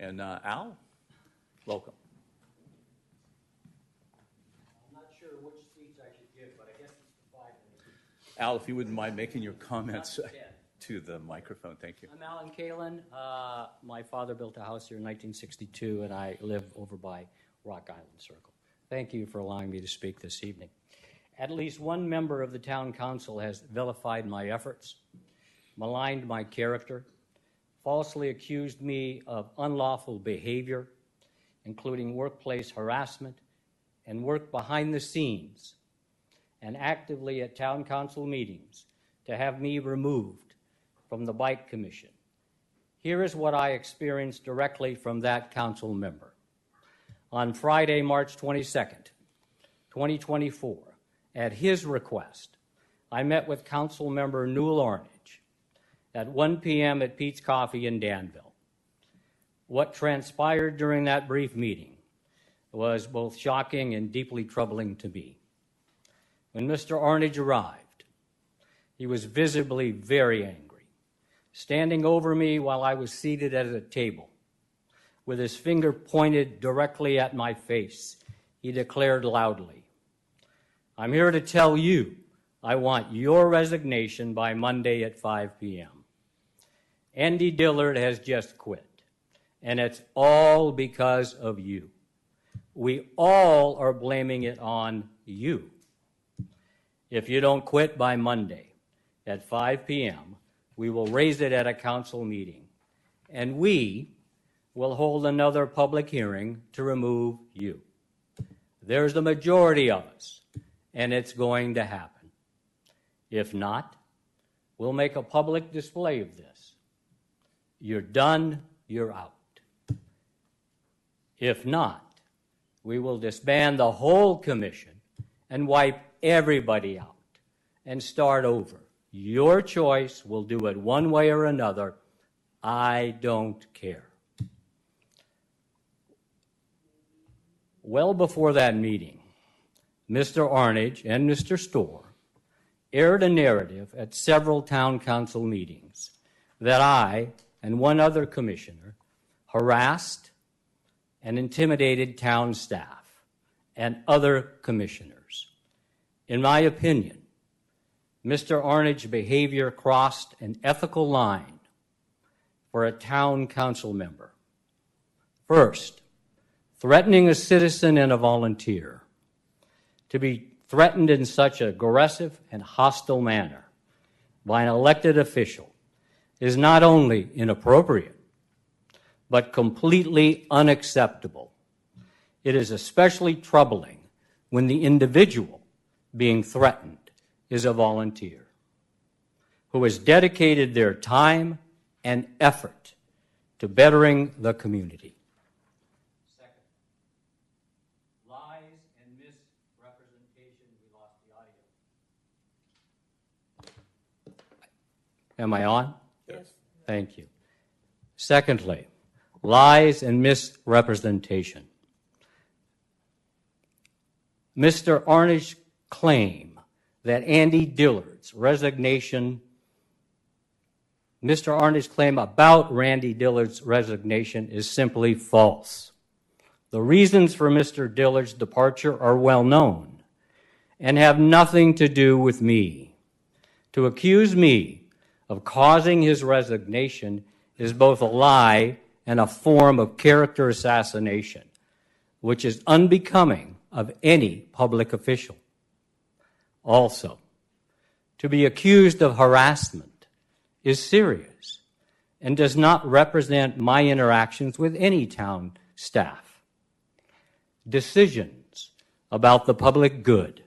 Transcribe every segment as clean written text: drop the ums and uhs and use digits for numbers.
And Al, welcome. I'm not sure which speech I should give, but I guess it's the 5 minutes. Al, if you wouldn't mind making your comments to the microphone, thank you. I'm Alan Kalin. My father built a house here in 1962, and I live over by Rock Island Circle. Thank you for allowing me to speak this evening. At least one member of the town council has vilified my efforts, maligned my character, falsely accused me of unlawful behavior, including workplace harassment and work behind the scenes, and actively at town council meetings to have me removed from the bike commission. Here is what I experienced directly from that council member. On Friday, March 22nd, 2024, at his request, I met with council member Newell Ornage at 1 p.m. at Pete's Coffee in Danville. What transpired during that brief meeting was both shocking and deeply troubling to me. When Mr. Ornage arrived, he was visibly very angry, standing over me while I was seated at a table. With his finger pointed directly at my face, he declared loudly, "I'm here to tell you I want your resignation by Monday at 5 p.m. Andy Dillard has just quit, and it's all because of you. We all are blaming it on you. If you don't quit by Monday at 5 p.m., we will raise it at a council meeting, and we will hold another public hearing to remove you. There's the majority of us, and it's going to happen. If not, we'll make a public display of this. You're done, you're out. If not, we will disband the whole commission and wipe everybody out and start over. Your choice, we'll do it one way or another. I don't care." Well before that meeting, Mr. Ornage and Mr. Storr aired a narrative at several town council meetings that I and one other commissioner harassed and intimidated town staff and other commissioners. In my opinion, Mr. Ornage's behavior crossed an ethical line for a town council member. First, threatening a citizen and a volunteer. To be threatened in such an aggressive and hostile manner by an elected official is not only inappropriate, but completely unacceptable. It is especially troubling when the individual being threatened is a volunteer who has dedicated their time and effort to bettering the community. Second, lies and misrepresentation. We lost the audio. Am I on? Yes. Thank you. Secondly, lies and misrepresentation. Mr. Ornage's claim that Andy Dillard's resignation, Mr. Ornage's claim about Randy Dillard's resignation is simply false. The reasons for Mr. Dillard's departure are well known and have nothing to do with me. To accuse me of causing his resignation is both a lie and a form of character assassination, which is unbecoming of any public official. Also, to be accused of harassment is serious and does not represent my interactions with any town staff. Decisions about the public good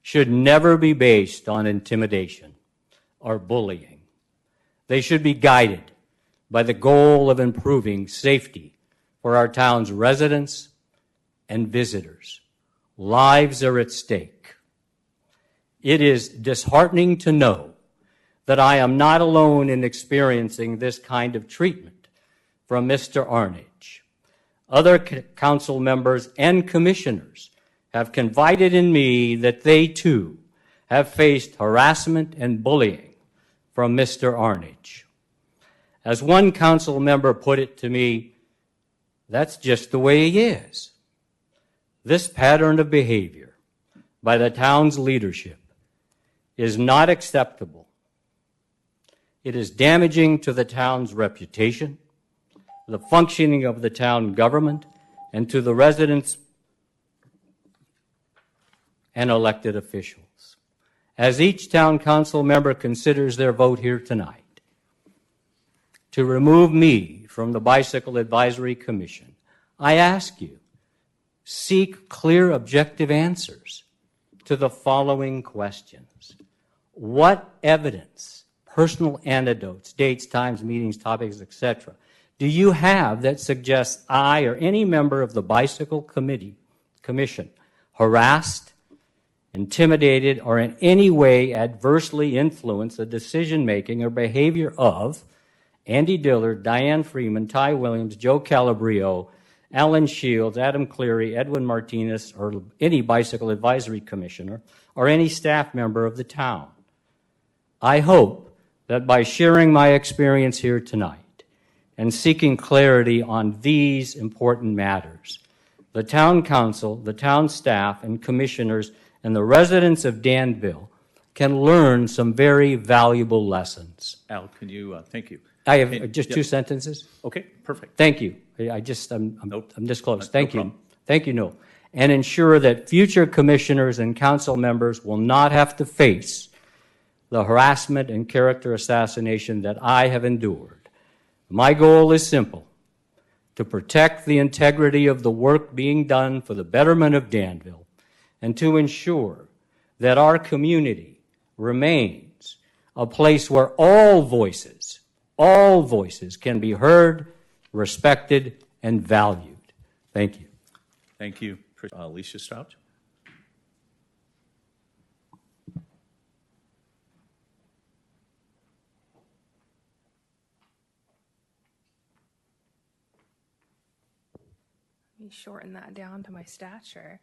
should never be based on intimidation or bullying. They should be guided by the goal of improving safety for our town's residents and visitors. Lives are at stake. It is disheartening to know that I am not alone in experiencing this kind of treatment from Mr. Ornage. Other council members and commissioners have confided in me that they too have faced harassment and bullying from Mr. Ornage. As one council member put it to me, That's just the way he is. This pattern of behavior by the town's leadership is not acceptable. It is damaging to the town's reputation, the functioning of the town government, and to the residents and elected officials. As each town council member considers their vote here tonight to remove me from the Bicycle Advisory Commission, I ask you, seek clear, objective answers to the following questions. What evidence, personal anecdotes, dates, times, meetings, topics, etc., do you have that suggests I or any member of the Bicycle Commission harassed, intimidated, or in any way adversely influenced the decision-making or behavior of Andy Dillard, Diane Freeman, Ty Williams, Joe Calabrio, Alan Shields, Adam Cleary, Edwin Martinez, or any Bicycle Advisory Commissioner, or any staff member of the town? I hope that by sharing my experience here tonight and seeking clarity on these important matters, the town council, the town staff, and commissioners, and the residents of Danville can learn some very valuable lessons. Al, can you, thank you. I have just 2 sentences. Okay, perfect. Thank you. I'm Nope. this close. No Thank you. problem. Thank you, Noel. And ensure that future commissioners and council members will not have to face the harassment and character assassination that I have endured. My goal is simple: to protect the integrity of the work being done for the betterment of Danville, and to ensure that our community remains a place where all voices can be heard, respected, and valued. Thank you. Thank you. Alicia Strouch? Let me shorten that down to my stature.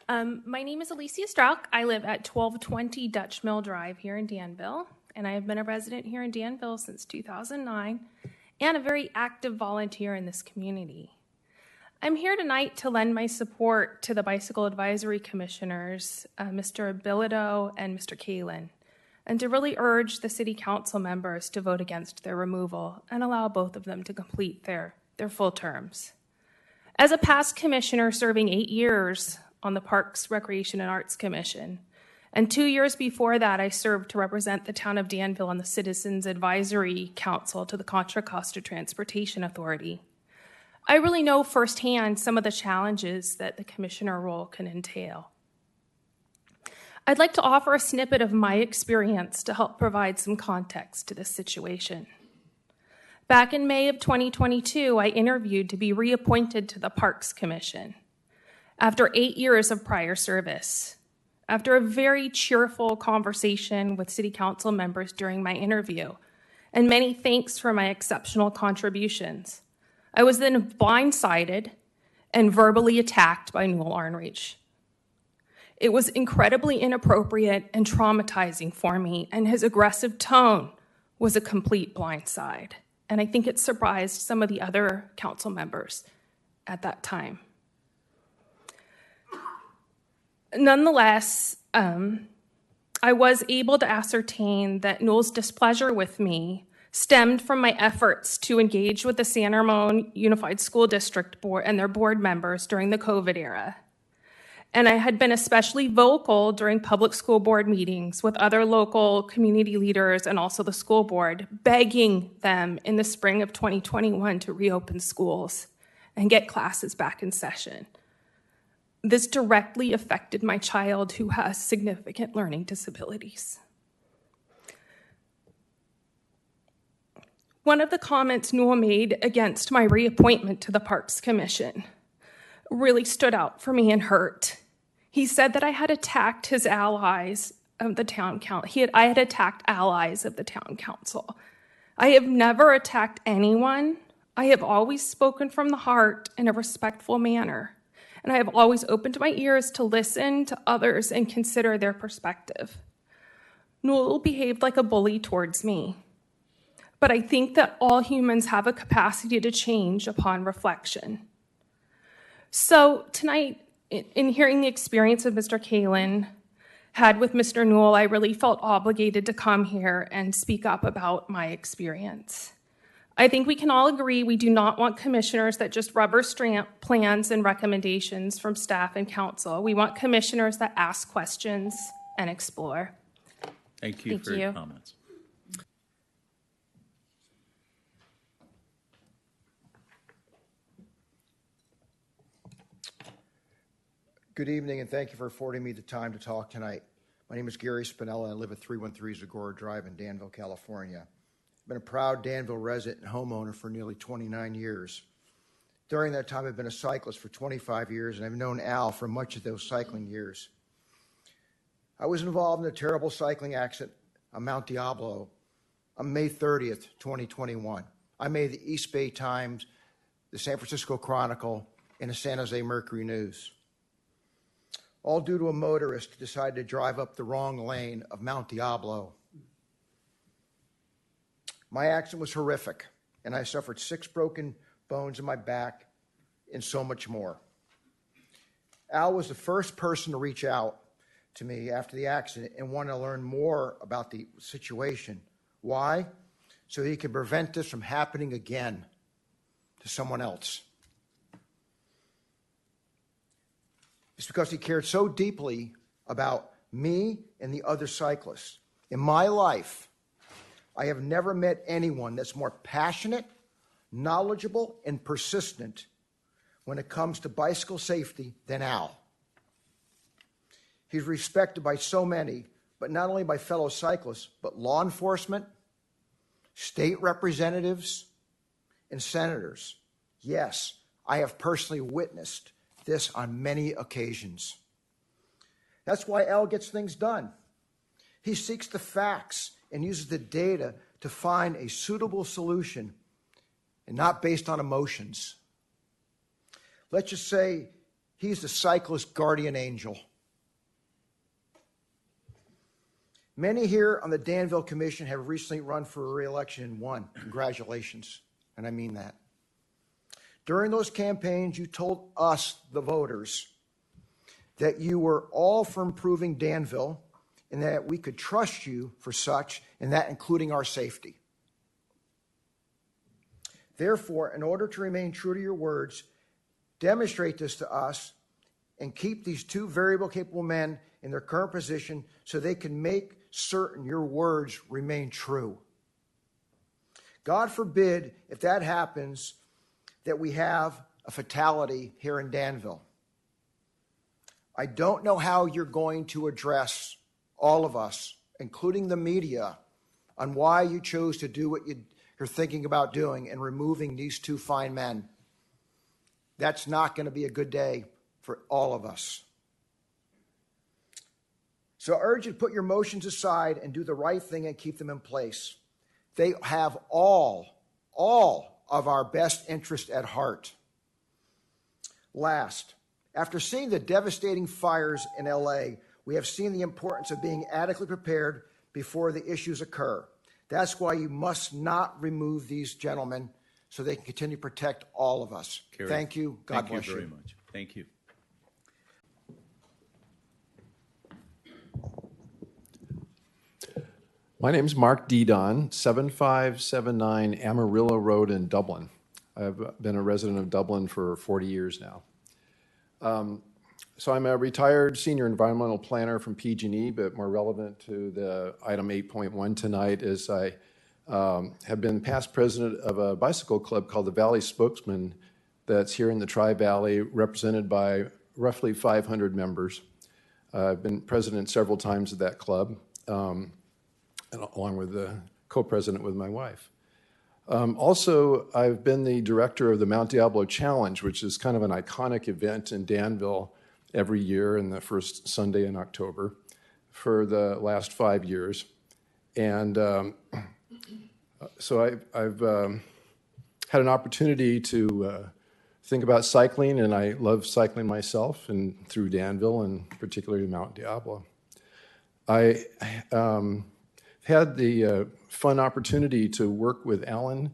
My name is Alicia Strauch. I live at 1220 Dutch Mill Drive here in Danville, and I have been a resident here in Danville since 2009 and a very active volunteer in this community. I'm here tonight to lend my support to the Bicycle Advisory Commissioners, Mr. Bilodeau and Mr. Kalin, and to really urge the City Council members to vote against their removal and allow both of them to complete their full terms. As a past commissioner serving 8 years on the Parks, Recreation, and Arts Commission, and 2 years before that I served to represent the town of Danville on the Citizens Advisory Council to the Contra Costa Transportation Authority, I really know firsthand some of the challenges that the commissioner role can entail. I'd like to offer a snippet of my experience to help provide some context to this situation. Back in May of 2022, I interviewed to be reappointed to the Parks Commission after 8 years of prior service. After a very cheerful conversation with City Council members during my interview, and many thanks for my exceptional contributions, I was then blindsided and verbally attacked by Newell Arnreich. It was incredibly inappropriate and traumatizing for me, and his aggressive tone was a complete blindside. And I think it surprised some of the other council members at that time. Nonetheless, I was able to ascertain that Newell's displeasure with me stemmed from my efforts to engage with the San Ramon Unified School District Board and their board members during the COVID era. And I had been especially vocal during public school board meetings with other local community leaders and also the school board, begging them in the spring of 2021 to reopen schools and get classes back in session. This directly affected my child who has significant learning disabilities. One of the comments Newell made against my reappointment to the Parks Commission really stood out for me and hurt. He said that I had attacked his allies of the town council. I had attacked allies of the town council. I have never attacked anyone. I have always spoken from the heart in a respectful manner. And I have always opened my ears to listen to others and consider their perspective. Newell behaved like a bully towards me. But I think that all humans have a capacity to change upon reflection. So tonight, in hearing the experience of Mr. Kalin had with Mr. Newell, I really felt obligated to come here and speak up about my experience. I think we can all agree we do not want commissioners that just rubber stamp plans and recommendations from staff and council. We want commissioners that ask questions and explore. Thank you for your comments. Good evening, and thank you for affording me the time to talk tonight. My name is Gary Spinella, and I live at 313 Zagora Drive in Danville, California. I've been a proud Danville resident and homeowner for nearly 29 years. During that time, I've been a cyclist for 25 years, and I've known Al for much of those cycling years. I was involved in a terrible cycling accident on Mount Diablo on May 30th, 2021. I made the East Bay Times, the San Francisco Chronicle, and the San Jose Mercury News, all due to a motorist who decided to drive up the wrong lane of Mount Diablo. My accident was horrific, and I suffered 6 broken bones in my back and so much more. Al was the first person to reach out to me after the accident and wanted to learn more about the situation. Why? So he could prevent this from happening again to someone else. It's because he cared so deeply about me and the other cyclists. In my life, I have never met anyone that's more passionate, knowledgeable, and persistent when it comes to bicycle safety than Al. He's respected by so many, but not only by fellow cyclists, but law enforcement, state representatives, and senators. Yes, I have personally witnessed this on many occasions. That's why Al gets things done. He seeks the facts and uses the data to find a suitable solution and not based on emotions. Let's just say he's the cyclist guardian angel. Many here on the Danville Commission have recently run for re-election and won. Congratulations, and I mean that. During those campaigns, you told us, the voters, that you were all for improving Danville and that we could trust you for such, and that including our safety. Therefore, in order to remain true to your words, demonstrate this to us and keep these 2 variable capable men in their current position so they can make certain your words remain true. God forbid, if that happens, that we have a fatality here in Danville. I don't know how you're going to address all of us, including the media, on why you chose to do what you're thinking about doing and removing these 2 fine men. That's not going to be a good day for all of us. So I urge you to put your emotions aside and do the right thing and keep them in place. They have all of our best interest at heart. Last, after seeing the devastating fires in LA, we have seen the importance of being adequately prepared before the issues occur. That's why you must not remove these gentlemen so they can continue to protect all of us. Kerry, thank you. God bless you. Thank you very much. Thank you. My name is Mark Dedon, 7579 Amarillo Road in Dublin. I've been a resident of Dublin for 40 years now. So I'm a retired senior environmental planner from PG&E, but more relevant to the item 8.1 tonight is I have been past president of a bicycle club called the Valley Spokesman that's here in the Tri-Valley, represented by roughly 500 members. I've been president several times of that club, along with the co-president with my wife. Also, I've been the director of the Mount Diablo Challenge, which is kind of an iconic event in Danville every year in the first Sunday in October for the last 5 years. And so I've had an opportunity to think about cycling, and I love cycling myself and through Danville and particularly Mount Diablo. I had the fun opportunity to work with Alan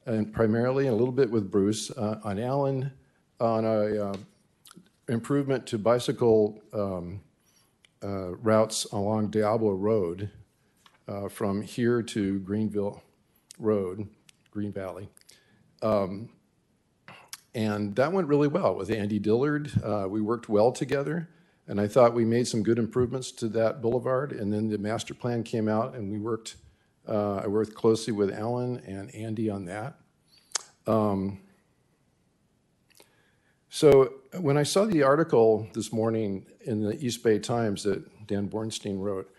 and primarily a little bit with Bruce on Alan on a improvement to bicycle routes along Diablo Road from here to Greenville Road, Green Valley. And that went really well with Andy Dillard. We worked well together, and I thought we made some good improvements to that boulevard. And then the master plan came out, and I worked closely with Alan and Andy on that. So when I saw the article this morning in the East Bay Times that Dan Bornstein wrote,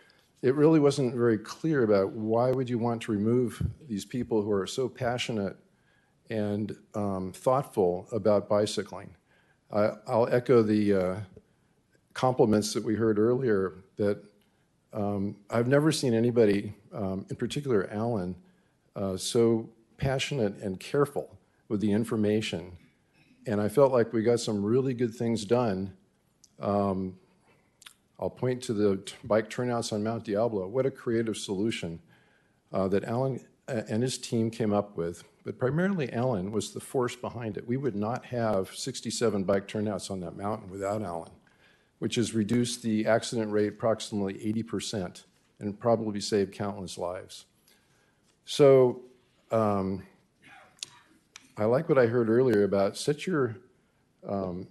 it really wasn't very clear about why would you want to remove these people who are so passionate and thoughtful about bicycling. I'll echo the compliments that we heard earlier that I've never seen anybody, in particular Alan, so passionate and careful with the information. And I felt like we got some really good things done. I'll point to the bike turnouts on Mount Diablo. What a creative solution that Alan and his team came up with. But primarily Alan was the force behind it. We would not have 67 bike turnouts on that mountain without Alan, which has reduced the accident rate approximately 80% and probably saved countless lives. So I like what I heard earlier about set your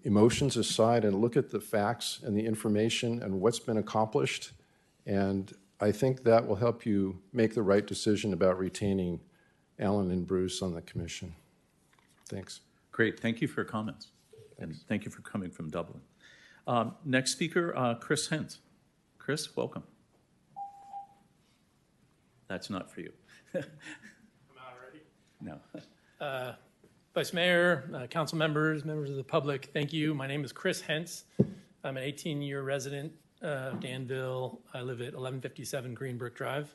emotions aside and look at the facts and the information and what's been accomplished. And I think that will help you make the right decision about retaining Alan and Bruce on the commission. Thanks. Great. Thank you for your comments. And thank you for coming from Dublin. Next speaker, Chris Hentz. Chris, welcome. That's not for you. I'm out already. No. Vice Mayor, council members, members of the public, thank you. My name is Chris Hentz. I'm an 18-year resident of Danville. I live at 1157 Greenbrook Drive.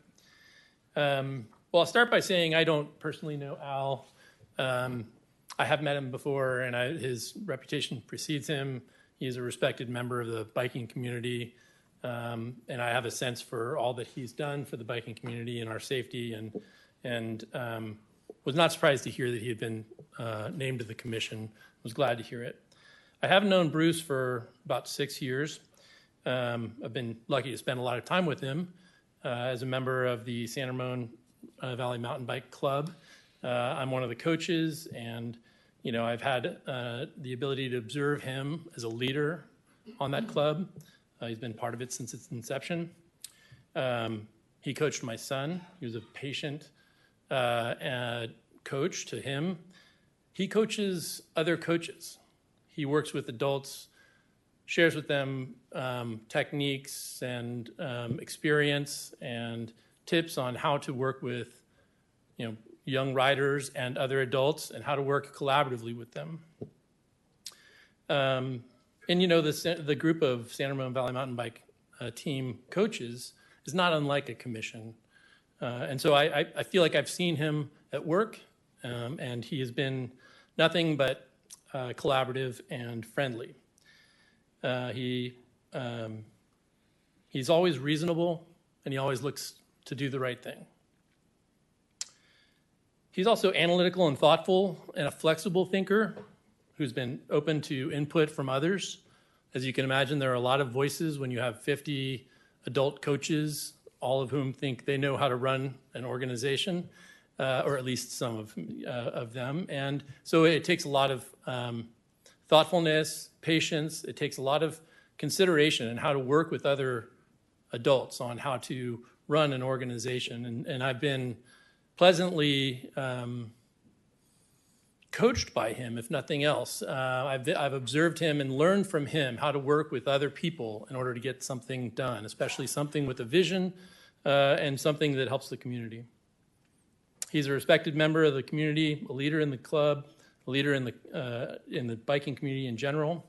Well, I'll start by saying I don't personally know Al. I have met him before, and his reputation precedes him. He's a respected member of the biking community, and I have a sense for all that he's done for the biking community and our safety, and was not surprised to hear that he had been named to the commission. Was glad to hear it. I have known Bruce for about 6 years. I've been lucky to spend a lot of time with him as a member of the San Ramon Valley Mountain Bike Club. I'm one of the coaches, and I've had the ability to observe him as a leader on that club. He's been part of it since its inception. He coached my son. He was a patient coach to him. He coaches other coaches. He works with adults, shares with them techniques and experience and tips on how to work with young riders and other adults and how to work collaboratively with them. And the group of San Ramon Valley Mountain Bike team coaches is not unlike a commission. And so I feel like I've seen him at work, and he has been nothing but collaborative and friendly. He's always reasonable, and he always looks to do the right thing. He's also analytical and thoughtful and a flexible thinker who's been open to input from others. As you can imagine, there are a lot of voices when you have 50 adult coaches, all of whom think they know how to run an organization, or at least some of them. And so it takes a lot of thoughtfulness, patience. It takes a lot of consideration in how to work with other adults on how to run an organization. And I've been pleasantly coached by him, if nothing else. I've observed him and learned from him how to work with other people in order to get something done, especially something with a vision and something that helps the community. He's a respected member of the community, a leader in the club, a leader in the biking community in general.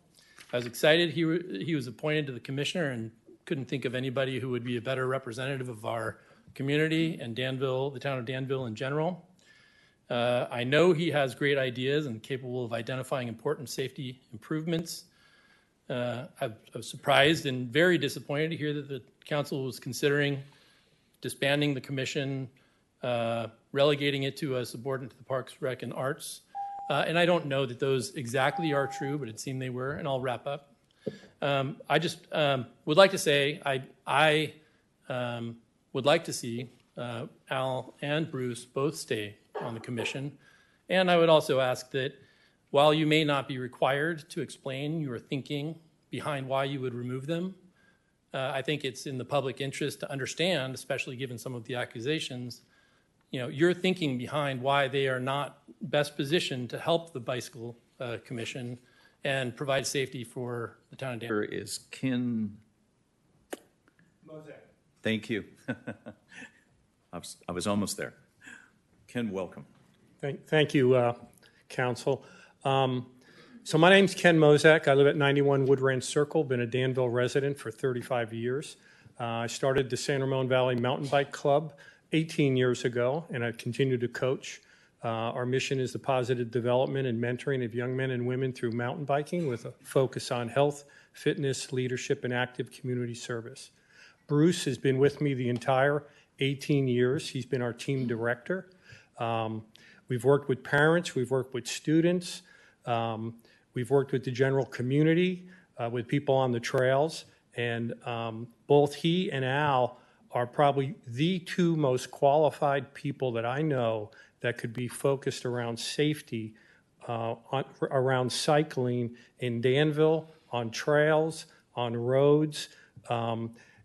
I was excited he was appointed to the commissioner and couldn't think of anybody who would be a better representative of our community and Danville, the town of Danville in general. I know he has great ideas and capable of identifying important safety improvements. I was surprised and very disappointed to hear that the council was considering disbanding the commission, relegating it to a subordinate to the Parks, Rec, and Arts. And I don't know that those exactly are true, but it seemed they were, and I'll wrap up. I just would like to say I would like to see Al and Bruce both stay on the commission. And I would also ask that while you may not be required to explain your thinking behind why you would remove them, I think it's in the public interest to understand, especially given some of the accusations, your thinking behind why they are not best positioned to help the bicycle commission and provide safety for the town of Danville. Here is Ken. Mosaic. Thank you. I was almost there. Ken, welcome. Thank you, Council. So my name's Ken Mozak. I live at 91 Woodranch Circle, been a Danville resident for 35 years. I started the San Ramon Valley Mountain Bike Club 18 years ago, and I've continued to coach. Our mission is the positive development and mentoring of young men and women through mountain biking with a focus on health, fitness, leadership, and active community service. Bruce has been with me the entire 18 years. He's been our team director. We've worked with parents, we've worked with students, we've worked with the general community, with people on the trails, and both he and Al are probably the two most qualified people that I know that could be focused around safety, around cycling in Danville, on trails, on roads.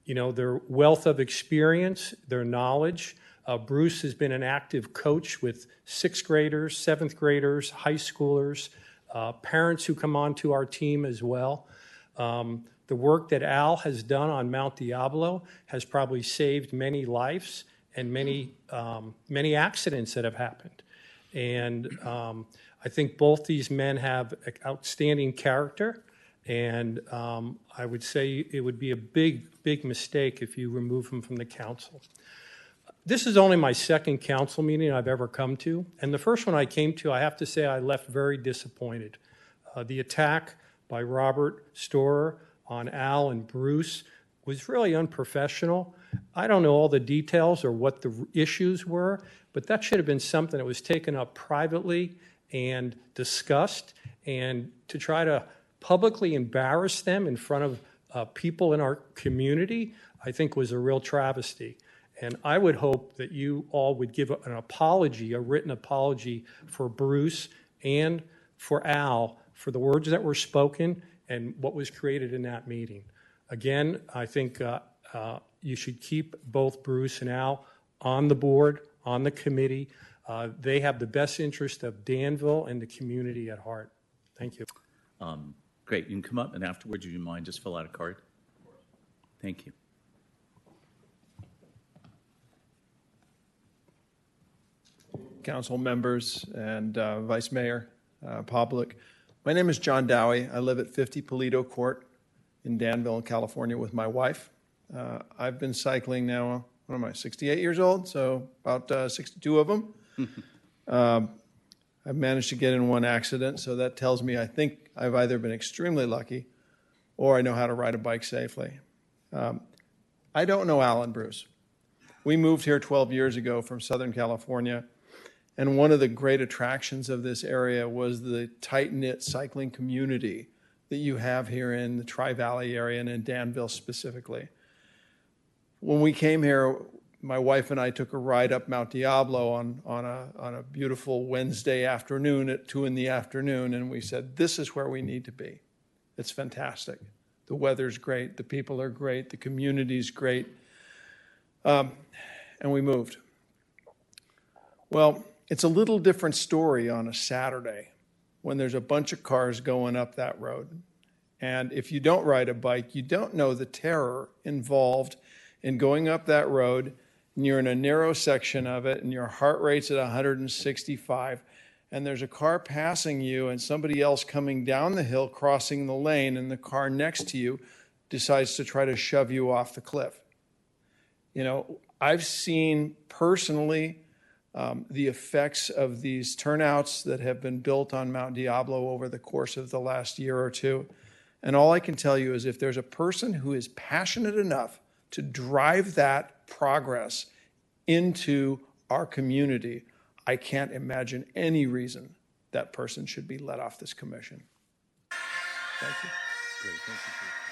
Their wealth of experience, their knowledge. Bruce has been an active coach with 6th graders, 7th graders, high schoolers, parents who come onto our team as well. The work that Al has done on Mount Diablo has probably saved many lives and many accidents that have happened. And I think both these men have outstanding character. And I would say it would be a big mistake if you remove them from the council. This is only my second council meeting I've ever come to. And the first one I came to, I have to say I left very disappointed. The attack by Robert Storer on Al and Bruce was really unprofessional. I don't know all the details or what the issues were, but that should have been something that was taken up privately and discussed, and to try to publicly embarrass them in front of people in our community, I think was a real travesty. And I would hope that you all would give an apology, a written apology for Bruce and for Al for the words that were spoken and what was created in that meeting. Again, I think you should keep both Bruce and Al on the board, on the committee. They have the best interest of Danville and the community at heart. Thank you. Great. You can come up, and afterwards, would you mind just fill out a card? Thank you. Council members and Vice Mayor, public. My name is John Dowie. I live at 50 Polito Court in Danville, California with my wife. I've been cycling now, what am I, 68 years old, so about 62 of them. I've managed to get in one accident, so that tells me I think I've either been extremely lucky or I know how to ride a bike safely. I don't know Al and Bruce. We moved here 12 years ago from Southern California, and one of the great attractions of this area was the tight-knit cycling community that you have here in the Tri-Valley area and in Danville specifically. When we came here, my wife and I took a ride up Mount Diablo on a beautiful Wednesday afternoon at 2 in the afternoon, and we said, this is where we need to be. It's fantastic. The weather's great, the people are great, the community's great, and we moved. Well, it's a little different story on a Saturday when there's a bunch of cars going up that road. And if you don't ride a bike, you don't know the terror involved in going up that road, and you're in a narrow section of it, and your heart rate's at 165, and there's a car passing you and somebody else coming down the hill, crossing the lane, and the car next to you decides to try to shove you off the cliff. You know, I've seen personally the effects of these turnouts that have been built on Mount Diablo over the course of the last year or two. And all I can tell you is if there's a person who is passionate enough to drive that progress into our community, I can't imagine any reason that person should be let off this commission. Thank you. Great. Thank you.